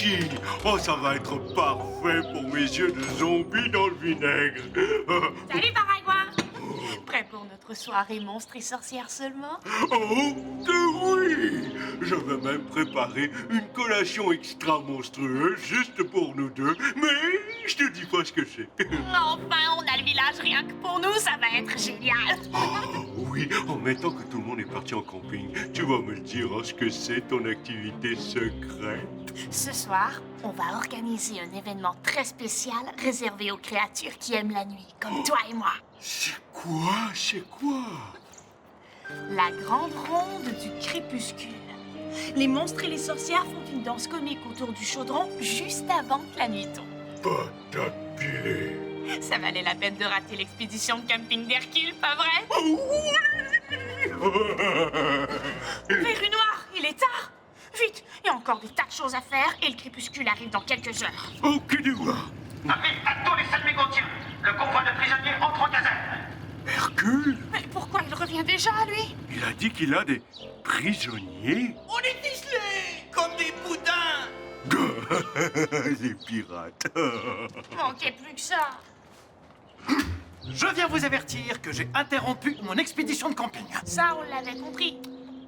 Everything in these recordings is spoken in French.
Luigi. Oh, ça va être parfait pour mes yeux de zombie dans le vinaigre. Salut, Paraguay. Prêt pour notre soirée monstre et sorcière seulement? Oh, que oui! Je vais même préparer une collation extra monstrueuse juste pour nous deux, mais je te dis pas ce que c'est. Enfin, on a le village rien que pour nous, ça va être génial. Oh, oui, en mettant que tout le monde est parti en camping, tu vas me dire ce que c'est ton activité secrète. Ce soir, on va organiser un événement très spécial réservé aux créatures qui aiment la nuit, comme toi et moi. C'est quoi? C'est quoi? La grande ronde du crépuscule. Les monstres et les sorcières font une danse comique autour du chaudron juste avant que la nuit tombe. Patate pilée. Ça valait la peine de rater l'expédition de camping d'Hercule, pas vrai? Oh, oui! Verru noir, il est tard. Vite, il y a encore des tas de choses à faire et le crépuscule arrive dans quelques heures. Ok, dis-moi. Avis à tous les Salmégontiens. Le convoi de prisonniers entre en caserne. Hercule? Mais pourquoi il revient déjà, lui? Il a dit qu'il a des prisonniers? On est ficelés comme des boudins. Les pirates. Manquait plus que ça. Je viens vous avertir que j'ai interrompu mon expédition de camping. Ça, on l'avait compris.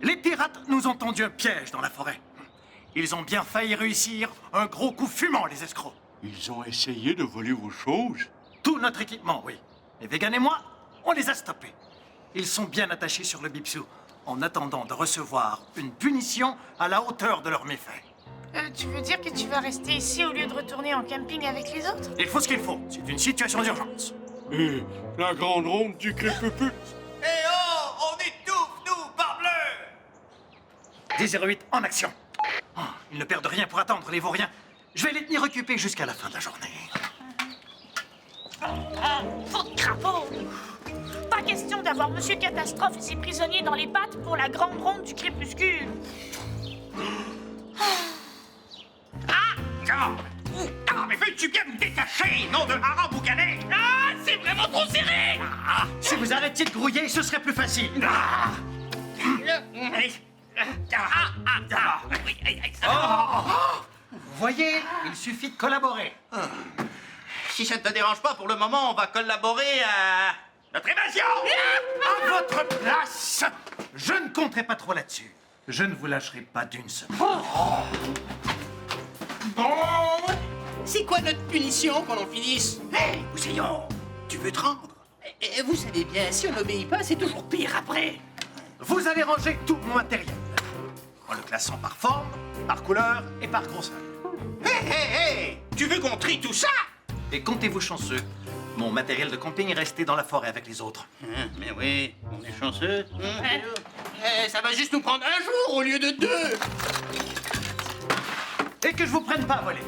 Les pirates nous ont tendu un piège dans la forêt. Ils ont bien failli réussir un gros coup fumant, les escrocs. Ils ont essayé de voler vos choses? Tout notre équipement, oui. Et Vegan et moi, on les a stoppés. Ils sont bien attachés sur le Bipsou, en attendant de recevoir une punition à la hauteur de leurs méfaits. Tu veux dire que tu vas rester ici au lieu de retourner en camping avec les autres? Il faut ce qu'il faut. C'est une situation d'urgence. Et la grande ronde du crépuscule? Eh oh, on étouffe, nous, parbleu! 10-08 en action. Oh, ils ne perdent rien pour attendre, les vauriens. Je vais les tenir occupés jusqu'à la fin de la journée. Faux de crapaud! Pas question d'avoir Monsieur Catastrophe et ses prisonniers dans les pattes pour la grande ronde du crépuscule. Ah, mais veux-tu bien me détacher, nom de hareng boucanet? Ah, c'est vraiment trop serré! Si vous arrêtiez de grouiller, ce serait plus facile. Vous voyez, il suffit de collaborer. Si ça ne te dérange pas, pour le moment, on va collaborer à notre évasion. À votre place, je ne compterai pas trop là-dessus. Je ne vous lâcherai pas d'une seconde. Bon, c'est quoi notre punition qu'on en finisse? Hé, Boussillon, tu veux te rendre? Et vous savez bien, si on n'obéit pas, c'est toujours pire après. Vous allez ranger tout mon matériel, en le classant par forme, par couleur et par grosseur. Hé, tu veux qu'on trie tout ça? Et comptez-vous chanceux, mon matériel de camping est resté dans la forêt avec les autres. Mais oui, on est chanceux. Ça va juste nous prendre un jour au lieu de 2. Et que je vous prenne pas à voler.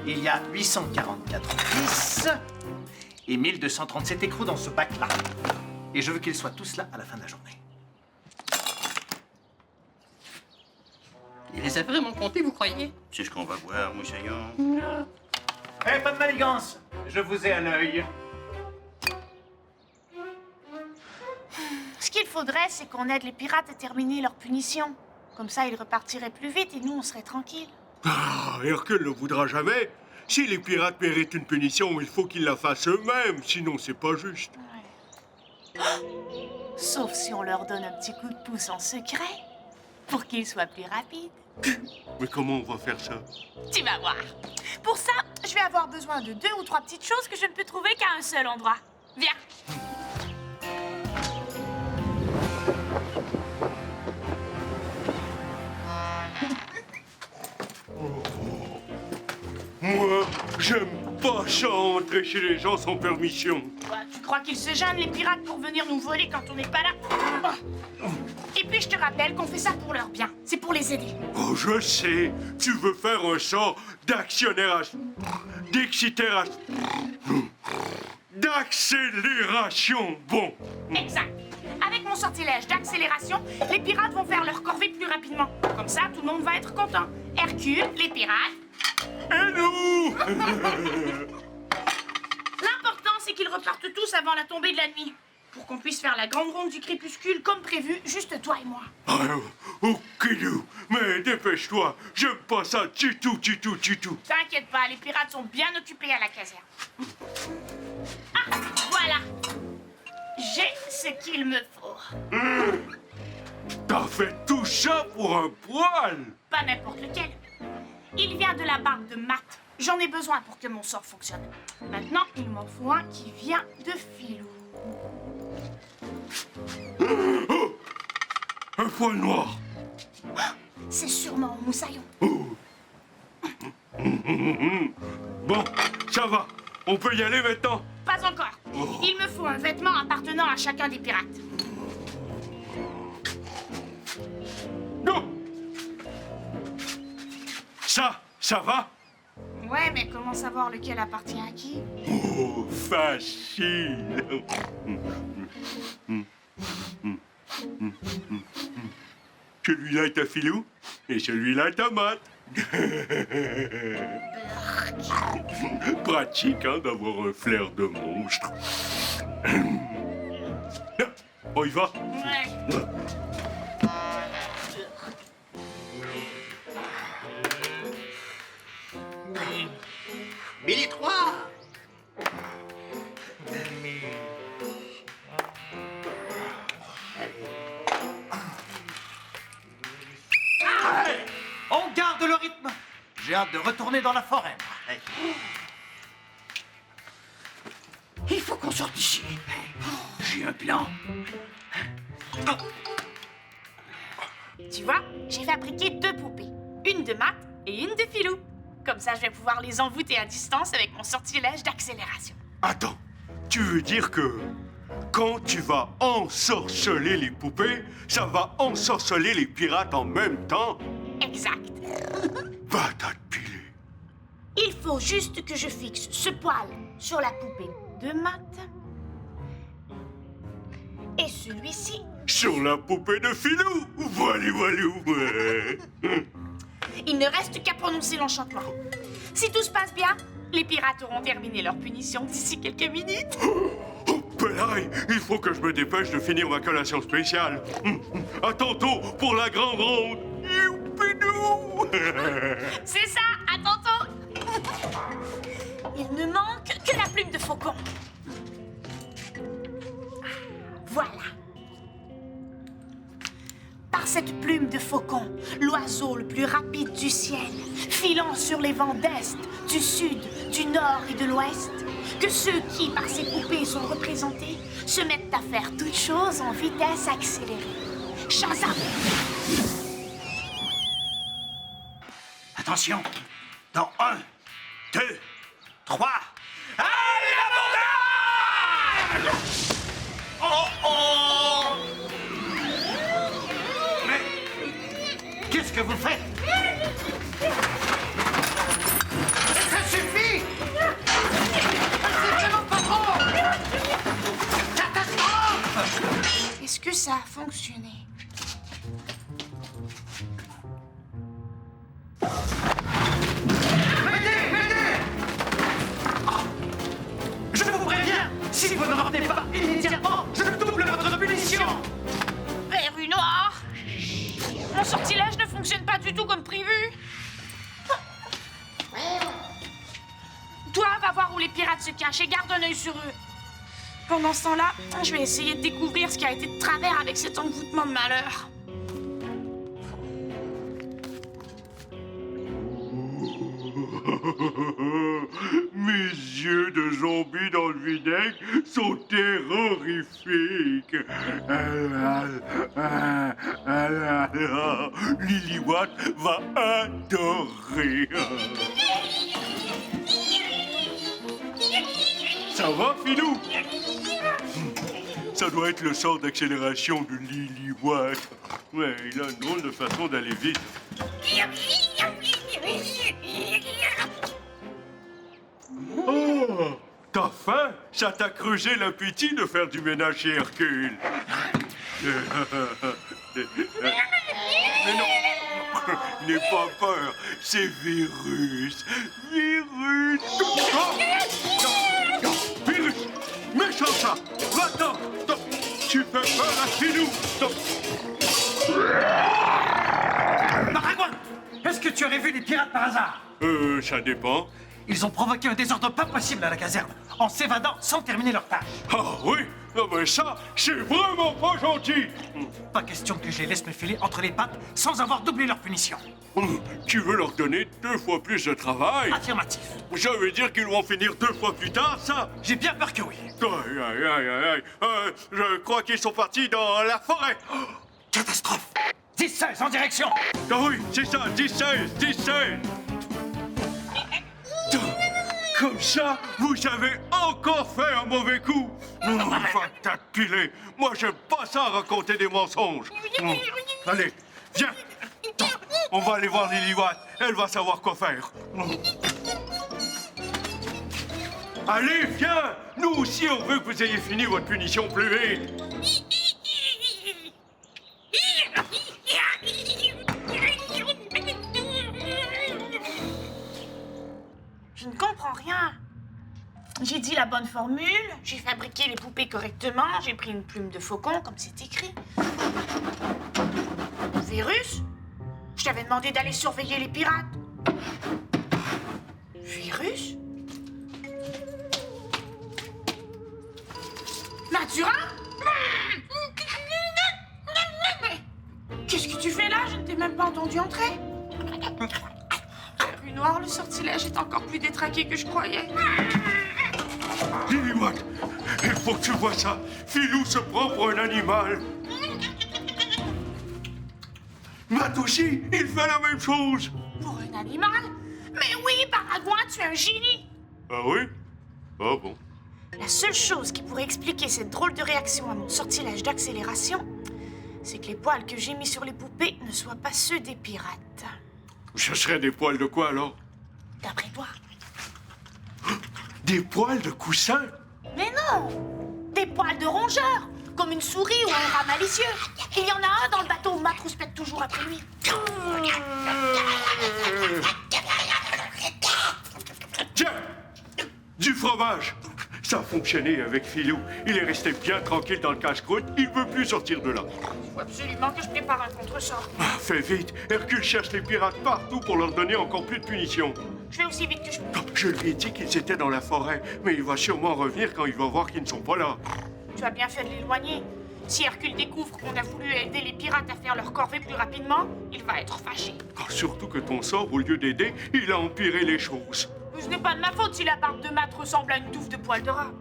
Il y a 844 10 et 1237 écrous dans ce bac-là. Et je veux qu'ils soient tous là à la fin de la journée. Il les a vraiment comptés, vous croyez? C'est ce qu'on va voir, Moussaillon. Eh, pas de manigance, je vous ai à l'œil. Ce qu'il faudrait, c'est qu'on aide les pirates à terminer leur punition. Comme ça, ils repartiraient plus vite et nous, on serait tranquilles. Ah, Hercule ne voudra jamais. Si les pirates méritent une punition, il faut qu'ils la fassent eux-mêmes, sinon c'est pas juste. Sauf si on leur donne un petit coup de pouce en secret, pour qu'ils soient plus rapides. Mais comment on va faire ça? Tu vas voir. Pour ça, je vais avoir besoin de 2 ou 3 petites choses que je ne peux trouver qu'à un seul endroit. Viens. Moi, j'aime pas ça entrer chez les gens sans permission. Quoi, tu crois qu'ils se gênent, les pirates, pour venir nous voler quand on n'est pas là? Et puis, je te rappelle qu'on fait ça pour leur bien. C'est pour les aider. Oh, je sais. Tu veux faire un sort d'accélération. D'accélération, bon. Exact. Avec mon sortilège d'accélération, les pirates vont faire leur corvée plus rapidement. Comme ça, tout le monde va être content. Hercule, les pirates. Et nous? L'important, c'est qu'ils repartent tous avant la tombée de la nuit. pour qu'on puisse faire la grande ronde du crépuscule comme prévu, juste toi et moi. Okidou, mais dépêche-toi, j'aime pas ça du tout. T'inquiète pas, les pirates sont bien occupés à la caserne. Ah, voilà. J'ai ce qu'il me faut. T'as fait tout ça pour un poil? Pas n'importe lequel. Il vient de la barbe de Matt. J'en ai besoin pour que mon sort fonctionne. Maintenant, il m'en faut un qui vient de Filou. Un poil noir. C'est sûrement un moussaillon. Bon, ça va, on peut y aller maintenant. Pas encore. Il me faut un vêtement appartenant à chacun des pirates. Non. Ça va? Ouais, mais comment savoir lequel appartient à qui? Oh, facile. Celui-là est à Filou et celui-là est à Matt. Pratique, hein, d'avoir un flair de monstre. On y va? Ouais. Billy 3. On garde le rythme. J'ai hâte de retourner dans la forêt. Il faut qu'on sorte d'ici. J'ai un plan. Tu vois, j'ai fabriqué 2 poupées. Une de Matt et une de Filou. Comme ça, je vais pouvoir les envoûter à distance avec mon sortilège d'accélération. Attends, tu veux dire que quand tu vas ensorceler les poupées, ça va ensorceler les pirates en même temps? Exact. Patate pilée. Il faut juste que je fixe ce poil sur la poupée de Matt. Et celui-ci Sur la poupée de Filou. Voilou. Il ne reste qu'à prononcer l'enchantement. Si tout se passe bien, les pirates auront terminé leur punition d'ici quelques minutes. Oh, Pelaï, il faut que je me dépêche de finir ma collation spéciale. À tantôt pour la grande ronde. Youpidou. C'est ça, à tantôt. Il ne manque que la plume de faucon. Voilà. Par cette plume de faucon, l'oiseau le plus rapide du ciel, filant sur les vents d'est, du sud, du nord et de l'ouest, que ceux qui, par ces poupées, sont représentés, se mettent à faire toutes choses en vitesse accélérée. Shazam! Attention. Dans 1, 2, 3. Allez, l'abordage! Oh! Mais qu'est-ce que vous faites? Ça suffit! C'est vraiment pas trop! Catastrophe! Est-ce que ça a fonctionné? Je vous préviens, si vous ne revenez pas immédiatement, je double votre punition! Verru noir! Mon sortilège ne fonctionne pas du tout comme prévu. Toi, va voir où les pirates se cachent et garde un œil sur eux. Pendant ce temps-là, je vais essayer de découvrir ce qui a été de travers avec cet envoûtement de malheur. Mes yeux de zombie dans le vinaigre sont terrorifiques. Lily Watt va adorer. Ça va, Filou? Ça doit être le sort d'accélération de Lily Watt. Ouais, il a une drôle de façon d'aller vite. Oh, t'as faim? Ça t'a creusé l'appétit de faire du ménage chez Hercule. Mais non, n'aie pas peur, c'est virus. Virus. Oh, non, virus, méchant ça. Va-t'en. Tu fais peur à Filou. Maragouin, est-ce que tu aurais vu les pirates par hasard? Ça dépend. Ils ont provoqué un désordre pas possible à la caserne, en s'évadant sans terminer leur tâche. Ah oui, non mais ça, c'est vraiment pas gentil. Pas question que je les laisse me filer entre les pattes sans avoir doublé leur punition. Tu veux leur donner 2 fois plus de travail? Affirmatif. Ça veut dire qu'ils vont finir 2 fois plus tard, ça? J'ai bien peur que oui. Aïe, aïe, aïe, aïe, aïe. Je crois qu'ils sont partis dans la forêt. Catastrophe. 10-16 en direction. Ah oui, c'est ça, 10-16, 10-16. Comme ça, vous avez encore fait un mauvais coup. Enfin, t'as pilé. Moi, j'aime pas ça, raconter des mensonges. Allez, viens. On va aller voir Lily Watt. Elle va savoir quoi faire. Allez, viens. Nous aussi, on veut que vous ayez fini votre punition plus vite. Je ne comprends rien. J'ai dit la bonne formule, j'ai fabriqué les poupées correctement, j'ai pris une plume de faucon, comme c'est écrit. Virus? Je t'avais demandé d'aller surveiller les pirates. Virus? Mathurin? Qu'est-ce que tu fais là? Je ne t'ai même pas entendu entrer. Plus noir, le sortilège est encore plus détraqué que je croyais. Lily Watt, il faut que tu vois ça. Filou se prend pour un animal. Matt aussi, il fait la même chose. Pour un animal? Mais oui, Baragouin, tu es un génie! Ah oui? Ah bon. La seule chose qui pourrait expliquer cette drôle de réaction à mon sortilège d'accélération, c'est que les poils que j'ai mis sur les poupées ne soient pas ceux des pirates. Ce serait des poils de quoi alors? D'après toi? Des poils de coussin? Mais non! Des poils de rongeur, comme une souris ou un rat malicieux. Il y en a un dans le bateau où Matt rouspète toujours après lui. Tiens! Du fromage! Ça a fonctionné avec Filou. Il est resté bien tranquille dans le cache-croûte. Il veut plus sortir de là. Il faut absolument que je prépare un contresort. Ah, fais vite! Hercule cherche les pirates partout pour leur donner encore plus de punitions. Je vais aussi vite que je peux. Je lui ai dit qu'ils étaient dans la forêt, mais il va sûrement revenir quand il va voir qu'ils ne sont pas là. Tu as bien fait de l'éloigner. Si Hercule découvre qu'on a voulu aider les pirates à faire leur corvée plus rapidement, il va être fâché. Ah, surtout que ton sort, au lieu d'aider, il a empiré les choses. Ce n'est pas de ma faute si la barbe de Matt ressemble à une touffe de poils de rat.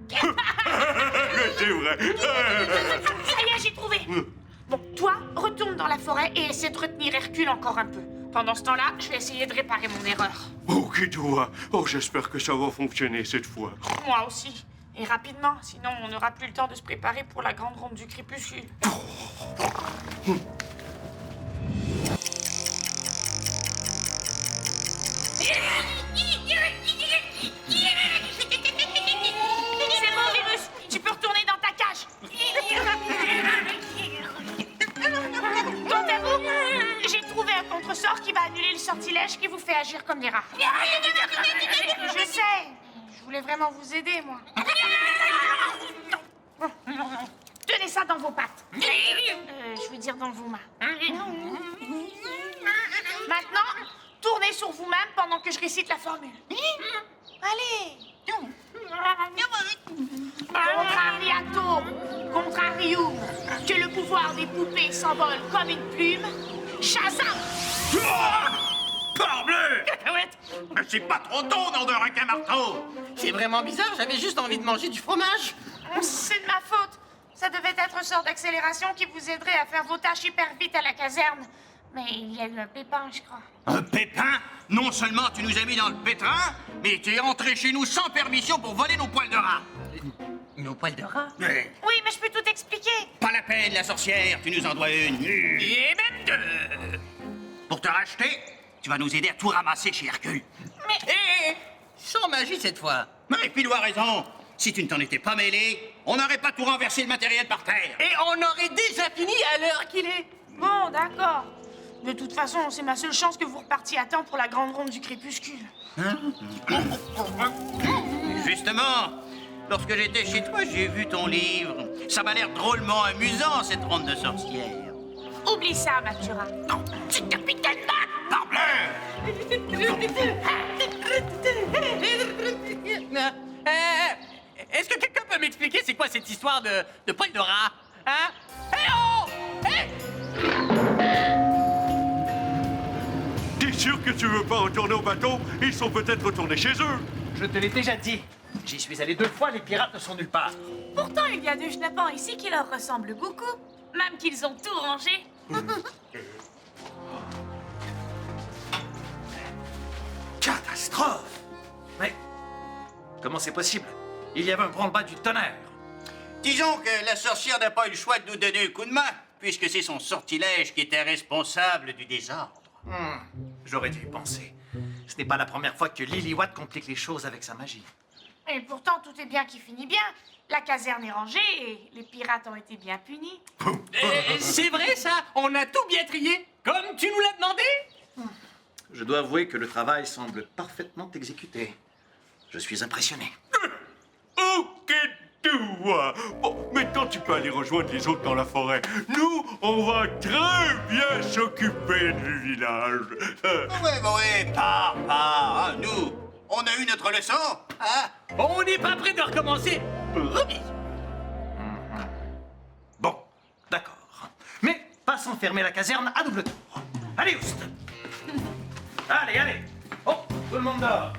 C'est vrai. Ça y est, j'ai trouvé. Bon, toi, retourne dans la forêt et essaie de retenir Hercule encore un peu. Pendant ce temps-là, je vais essayer de réparer mon erreur. Ok, toi. Oh, j'espère que ça va fonctionner cette fois. Moi aussi. Et rapidement, sinon on n'aura plus le temps de se préparer pour la grande ronde du crépuscule. C'est bon, Virus. Tu peux retourner dans ta cage. Quant à vous, j'ai trouvé un contresort qui va annuler le sortilège qui vous fait agir comme des rats. Je sais. Je voulais vraiment vous aider, moi. Tenez ça dans vos pattes. Je veux dire dans vos mains. Maintenant, tournez sur vous-même pendant que je récite la formule. Allez. Contrariato, contrarium, que le pouvoir des poupées s'envole comme une plume. Shazam! Parbleu! Cacahuète! Mais c'est pas trop tôt, nom de requin marteau! C'est vraiment bizarre, j'avais juste envie de manger du fromage. C'est de ma faute. Ça devait être un sort d'accélération qui vous aiderait à faire vos tâches hyper vite à la caserne. Mais il y a eu un pépin, je crois. Un pépin? Non seulement tu nous as mis dans le pétrin, mais tu es entré chez nous sans permission pour voler nos poils de rat. Nos poils de rat? Mais Oui, mais je peux tout expliquer. pas la peine, la sorcière, tu nous en dois une. Et même deux. Pour te racheter, tu vas nous aider à tout ramasser chez Hercule. Hé, sans magie cette fois. Mais Pilou a raison. Si tu ne t'en étais pas mêlé, on n'aurait pas tout renversé le matériel par terre. Et on aurait déjà fini à l'heure qu'il est. Bon, d'accord. De toute façon, c'est ma seule chance que vous repartiez à temps pour la grande ronde du crépuscule. Justement, Lorsque j'étais chez toi, j'ai vu ton livre. Ça m'a l'air drôlement amusant, cette ronde de sorcières. Oublie ça, Mathurin. Non, c'est capitaine Mac, parbleu! Est-ce que quelqu'un peut m'expliquer c'est quoi cette histoire de poil de rat? Hein? Hé oh! Hé! T'es sûr que tu veux pas retourner au bateau? Ils sont peut-être retournés chez eux. Je te l'ai déjà dit. J'y suis allé 2 fois, les pirates ne sont nulle part. Pourtant, il y a 2 schnappants ici qui leur ressemblent beaucoup. Même qu'ils ont tout rangé. Catastrophe! Mais comment c'est possible? Il y avait un branle-bas du tonnerre. Disons que la sorcière n'a pas eu le choix de nous donner un coup de main, puisque c'est son sortilège qui était responsable du désordre. J'aurais dû y penser. Ce n'est pas la première fois que Lily Watt complique les choses avec sa magie. Et pourtant, tout est bien qui finit bien. La caserne est rangée et les pirates ont été bien punis. C'est vrai ça? On a tout bien trié, comme tu nous l'as demandé? Je dois avouer que le travail semble parfaitement exécuté. Je suis impressionné. Ok, toi. Bon, maintenant tu peux aller rejoindre les autres dans la forêt. Nous, on va très bien s'occuper du village. Ouais, pas, hein, nous, on a eu notre leçon, hein? On n'est pas prêt de recommencer. Promis. Bon, d'accord. Mais pas sans fermer la caserne à double tour. Allez, Oust! Allez, allez! Oh, tout le monde dort!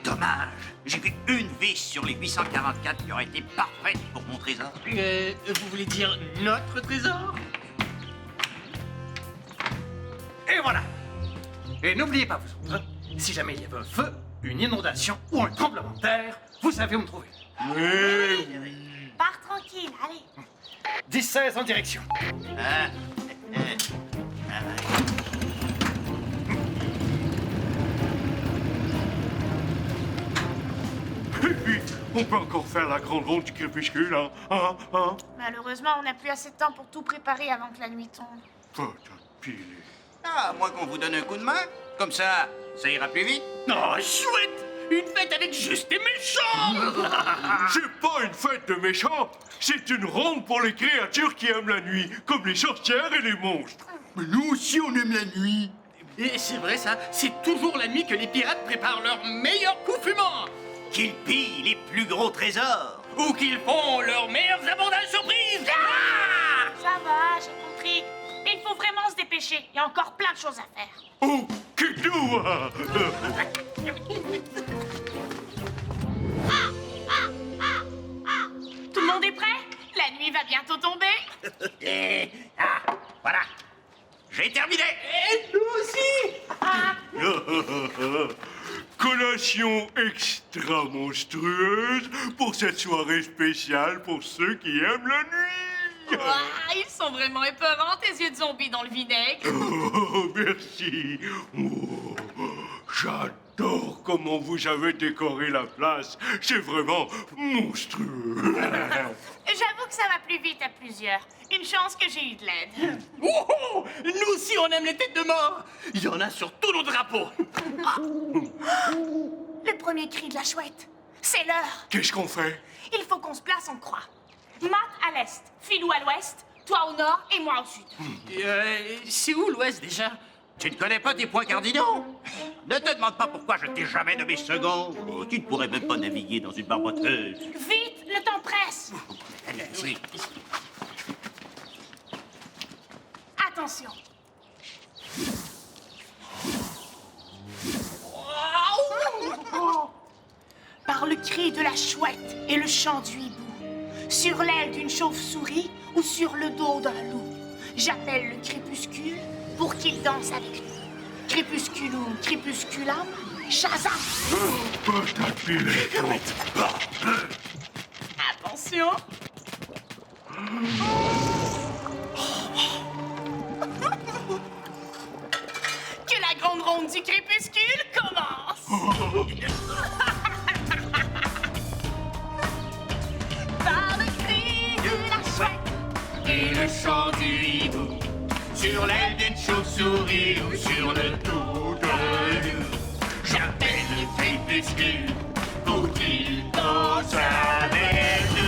Dommage, j'ai vu une vis sur les 844 qui aurait été parfaite pour mon trésor. Vous voulez dire notre trésor? Et voilà! Et n'oubliez pas, vous autres, si jamais il y avait un feu, une inondation ou un tremblement de terre, vous savez où me trouver. Pars tranquille, allez. 10-16 en direction. Hein? Et puis, on peut encore faire la grande ronde du crépuscule, hein? Malheureusement, on n'a plus assez de temps pour tout préparer avant que la nuit tombe. Putain, pilé. Ah, à moins qu'on vous donne un coup de main. Comme ça ira plus vite. Oh, chouette! Une fête avec juste des méchants! C'est pas une fête de méchants, c'est une ronde pour les créatures qui aiment la nuit, comme les sorcières et les monstres. Mais nous aussi, on aime la nuit. Et c'est vrai ça, c'est toujours la nuit que les pirates préparent leur meilleur coup fumant! Qu'ils pillent les plus gros trésors. Ou qu'ils font leurs meilleures abondantes surprises! Ah! Ça va, j'ai compris. Mais il faut vraiment se dépêcher. Il y a encore plein de choses à faire. Oh, toi! Tout le monde est prêt? La nuit va bientôt tomber. Voilà. J'ai terminé. Et nous aussi! Collation extra monstrueuse pour cette soirée spéciale pour ceux qui aiment la nuit. Ouah, ils sont vraiment épeurants, tes yeux de zombie dans le vinaigre. Oh, merci. Oh, j'adore comment vous avez décoré la place. C'est vraiment monstrueux. J'avoue que ça va plus vite à plusieurs. Une chance que j'ai eu de l'aide. Oh, nous aussi on aime les têtes de mort! Il y en a sur tous nos drapeaux! Le premier cri de la chouette. C'est l'heure. Qu'est-ce qu'on fait? Il faut qu'on se place en croix. Matt à l'est, Philou à l'ouest, toi au nord et moi au sud. C'est où l'ouest déjà? Tu ne connais pas tes points cardinaux? Ne te demande pas pourquoi je t'ai jamais nommé second. Oh, tu ne pourrais même pas naviguer dans une barboteuse. Vite, le temps presse. Oui. Attention. Par le cri de la chouette et le chant du hibou, sur l'aile d'une chauve-souris ou sur le dos d'un loup, j'appelle le crépuscule pour qu'il danse avec nous. Crépusculum, crépusculam, Shazam! Attention! Que la grande ronde du crépuscule commence! Par le cri de la chouette Et le chant du hibou, sur l'aile d'une chauve-souris ou sur le dos d'un loup, j'appelle crépuscule pour qu'il danse avec nous.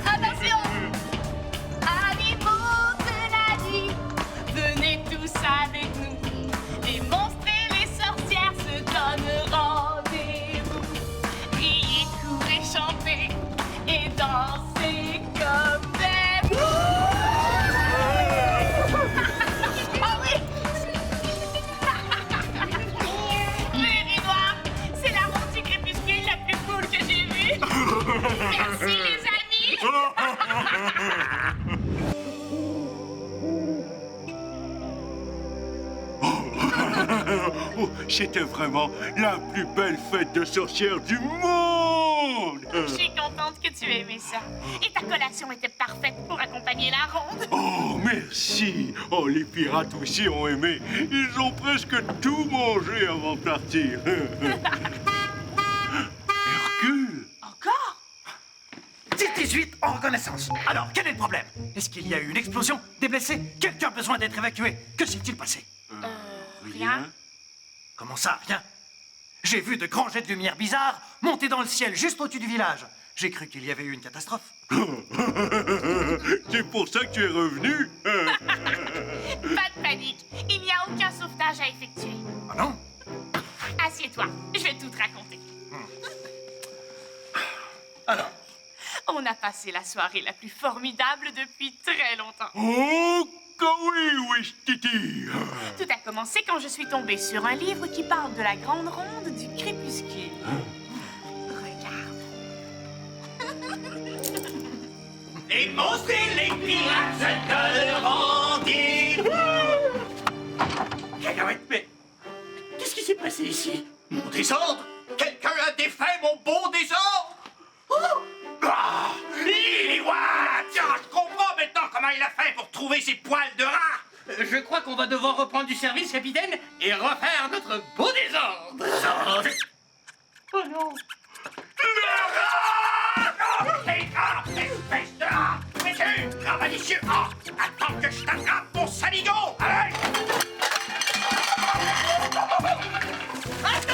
Attention! Animaux de la nuit, venez tous avec nous. Les monstres et les sorcières se donnent rendez-vous. Riez, courez, chantez et dansez comme des fous. Ah oui! Véry Noir, c'est la ronde du crépuscule la plus cool que j'ai vue. Merci les amis! Oh, c'était vraiment la plus belle fête de sorcières du monde. Je suis contente que tu aies aimé ça. Et ta collation était parfaite pour accompagner la ronde. Oh, merci. Oh, les pirates aussi ont aimé. Ils ont presque tout mangé avant de partir. Hercule. Encore? 10-18 en reconnaissance. Alors, quel est le problème? Est-ce qu'il y a eu une explosion? Des blessés? Quelqu'un a besoin d'être évacué? Que s'est-il passé? Rien. Comment ça, rien? J'ai vu de grands jets de lumière bizarres monter dans le ciel juste au-dessus du village. J'ai cru qu'il y avait eu une catastrophe. C'est pour ça que tu es revenu. Pas de panique. Il n'y a aucun sauvetage à effectuer. Ah non? Assieds-toi. Je vais tout te raconter. Alors, On a passé la soirée la plus formidable depuis très longtemps. Oh, que oui, Titi. Tout a commencé quand je suis tombée sur un livre qui parle de la grande ronde du crépuscule. Regarde. Les monstres et les pirates se donnent rendez-vous. Cacahuète, mais qu'est-ce qui s'est passé ici? Mon désordre? Quelqu'un a défait mon beau désordre? Ah! Liliwa! Tiens, je comprends maintenant comment il a fait pour trouver ses poils de rat! Je crois qu'on va devoir reprendre du service, capitaine, et refaire notre beau désordre. Oh non! Le rat! Oh, t'es rat! Espèce de rat! Mais tu, rat malicieux! Oh, attends que je t'attrape, mon saligo! Allez! Ah!